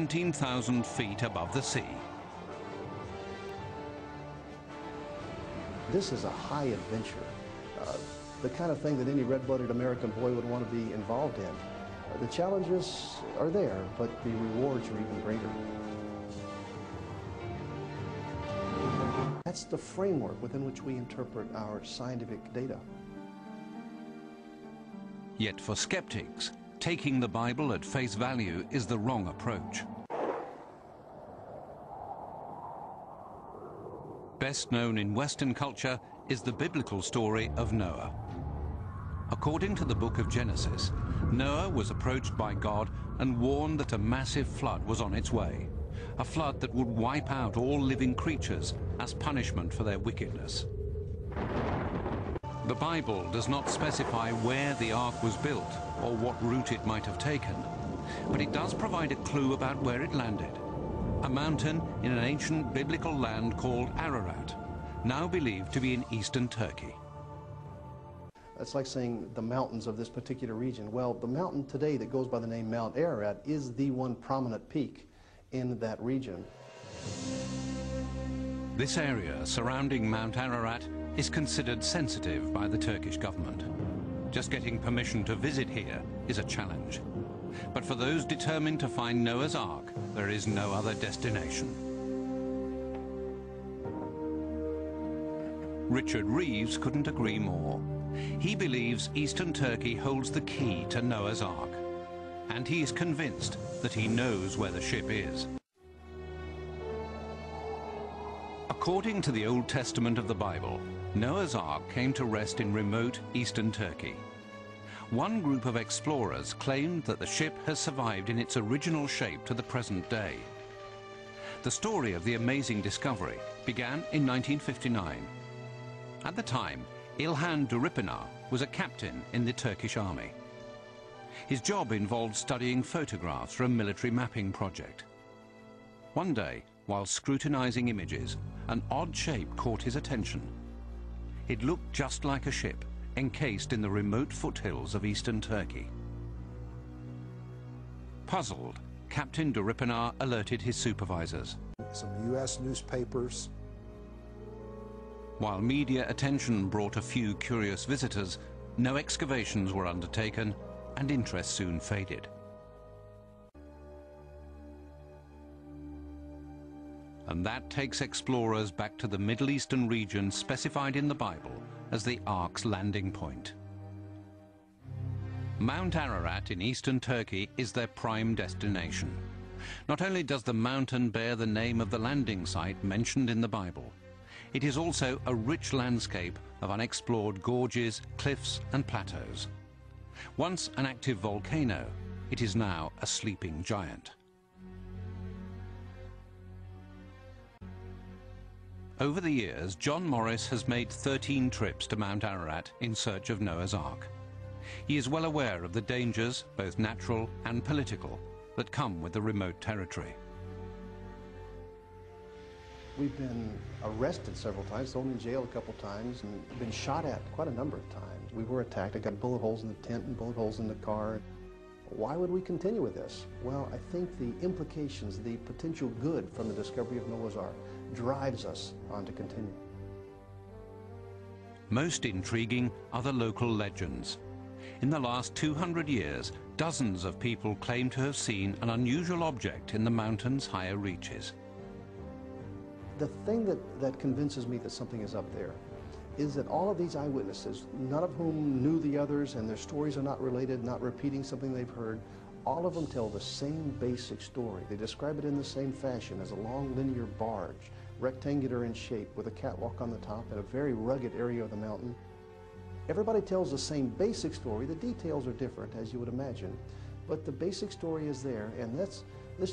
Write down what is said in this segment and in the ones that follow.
17,000 feet above the sea. This is a high adventure, the kind of thing that any red-blooded American boy would want to be involved in. The challenges are there, but the rewards are even greater. That's the framework within which we interpret our scientific data. Yet for skeptics, taking the Bible at face value is the wrong approach. Best known in Western culture is the biblical story of Noah. According to the book of Genesis, Noah was approached by God and warned that a massive flood was on its way, a flood that would wipe out all living creatures as punishment for their wickedness. The Bible does not specify where the ark was built or what route it might have taken, but it does provide a clue about where it landed. A mountain in an ancient biblical land called Ararat, now believed to be in eastern Turkey. It's like saying the mountains of this particular region. Well, the mountain today that goes by the name Mount Ararat is the one prominent peak in that region. This area surrounding Mount Ararat is considered sensitive by the Turkish government. Just getting permission to visit here is a challenge. But for those determined to find Noah's Ark, there is no other destination. Richard Reeves couldn't agree more. He believes eastern Turkey holds the key to Noah's Ark, and he is convinced that he knows where the ship is. According to the Old Testament of the Bible, Noah's Ark came to rest in remote eastern Turkey. One group of explorers claimed that the ship has survived in its original shape to the present day. The story of the amazing discovery began in 1959. At the time, İlhan Duripınar was a captain in the Turkish army. His job involved studying photographs for a military mapping project. One day, while scrutinizing images, an odd shape caught his attention. It looked just like a ship, encased in the remote foothills of eastern Turkey. Puzzled, Captain Duripınar alerted his supervisors. Some U.S. newspapers. While media attention brought a few curious visitors, no excavations were undertaken and interest soon faded. And that takes explorers back to the Middle Eastern region specified in the Bible as the Ark's landing point. Mount Ararat in eastern Turkey is their prime destination. Not only does the mountain bear the name of the landing site mentioned in the Bible, it is also a rich landscape of unexplored gorges, cliffs and plateaus. Once an active volcano, it is now a sleeping giant. Over the years, John Morris has made 13 trips to Mount Ararat in search of Noah's Ark. He is well aware of the dangers, both natural and political, that come with the remote territory. We've been arrested several times, thrown in jail a couple times, and been shot at quite a number of times. We were attacked. I got bullet holes in the tent and bullet holes in the car. Why would we continue with this? Well, I think the implications, the potential good from the discovery of Noah's Ark drives us on to continue. Most intriguing are the local legends. In the last 200 years, dozens of people claim to have seen an unusual object in the mountain's higher reaches. The thing that convinces me that something is up there is that all of these eyewitnesses, none of whom knew the others, and their stories are not related, not repeating something they've heard, all of them tell the same basic story. They describe it in the same fashion as a long linear barge, rectangular in shape, with a catwalk on the top in a very rugged area of the mountain. Everybody tells the same basic story. The details are different, as you would imagine, but the basic story is there, and this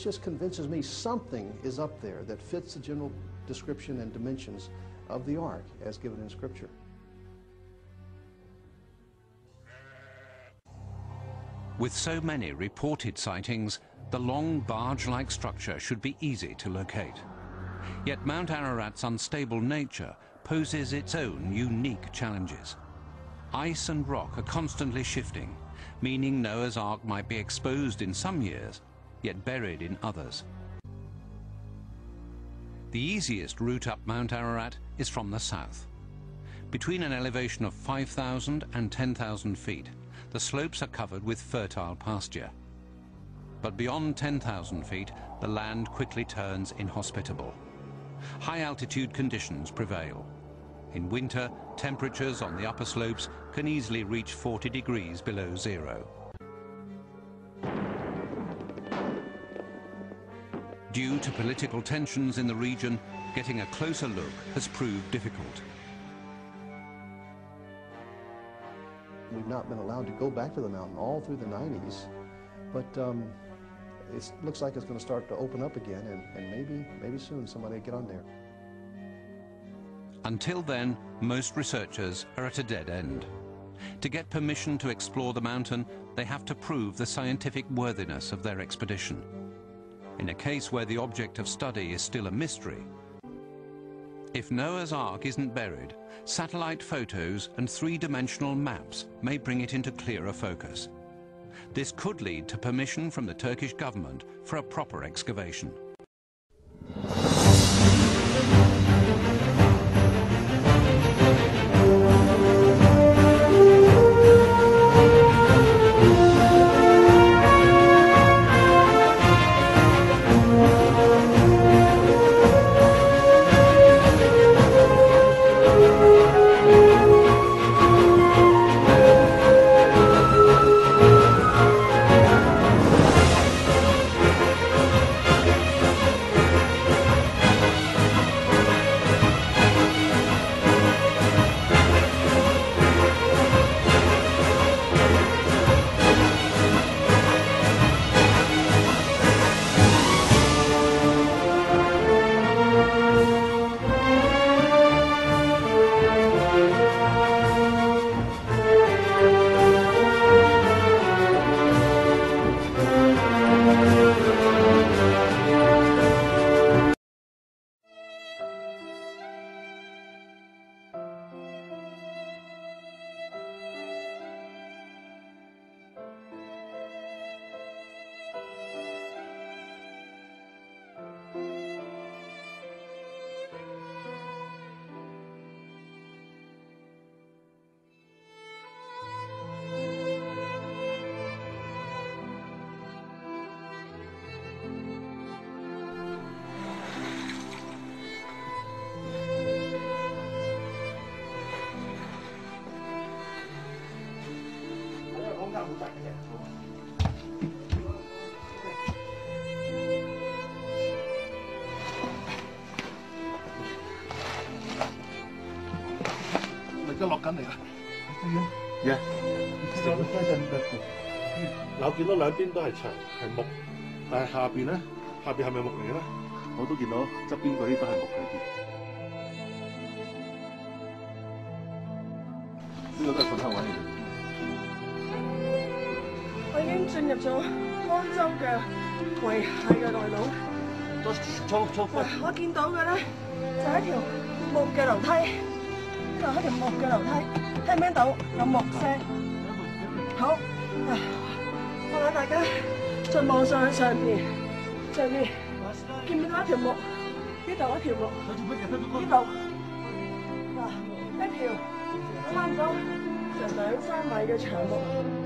just convinces me something is up there that fits the general description and dimensions of the Ark as given in Scripture. With so many reported sightings, the long barge-like structure should be easy to locate. Yet Mount Ararat's unstable nature poses its own unique challenges. Ice and rock are constantly shifting, meaning Noah's Ark might be exposed in some years yet buried in others. The easiest route up Mount Ararat is from the south. Between an elevation of 5,000 and 10,000 feet, the slopes are covered with fertile pasture. But beyond 10,000 feet, the land quickly turns inhospitable. High-altitude conditions prevail. In winter, temperatures on the upper slopes can easily reach 40 degrees below zero. Due to political tensions in the region, getting a closer look has proved difficult. We've not been allowed to go back to the mountain all through the 90s, but it looks like it's going to start to open up again, and maybe soon somebody will get on there. Until then, most researchers are at a dead end. To get permission to explore the mountain, they have to prove the scientific worthiness of their expedition. In a case where the object of study is still a mystery, if Noah's Ark isn't buried, satellite photos and three-dimensional maps may bring it into clearer focus. This could lead to permission from the Turkish government for a proper excavation.我見到兩邊都係牆係木，但係下邊咧，下邊係咪木嚟嘅咧？我都見到側邊嗰啲都係木嚟嘅。呢個都係筍坑位嚟嘅。我已經進入咗安州嘅遺骸嘅內陸。我見到嘅咧就係一條木嘅樓梯，呢度係一條木嘅樓梯，聽唔聽到有木聲？好，我諗大家再望上去上邊，見唔見到一條木？呢度一條木，呢度嗱一條差唔多成2-3米嘅長木。